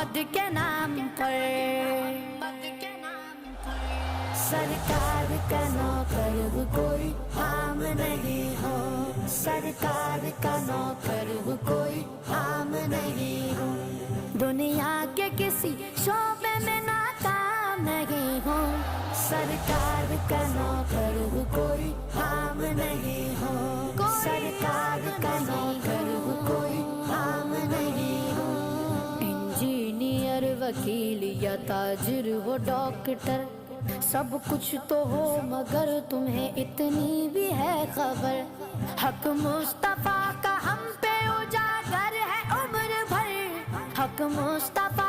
मोहम्मद के नाम पर। सरकार का नौकर हूँ कोई आम नहीं हो, सरकार का नौकर हूँ कोई आम नहीं हो। दुनिया के किसी शोबे में नाकाम नहीं हो, सरकार का नौकर हूँ कोई आम नहीं हो, सरकार का नौकर हूँ कोई आम नहीं हो। इंजीनियर, वकील या ताजिर हो डॉक्टर, सब कुछ तो हो मगर तुम्हें इतनी भी है खबर, हक मुस्तफा का हम पे उजागर है उम्र भर, हक मुस्तफा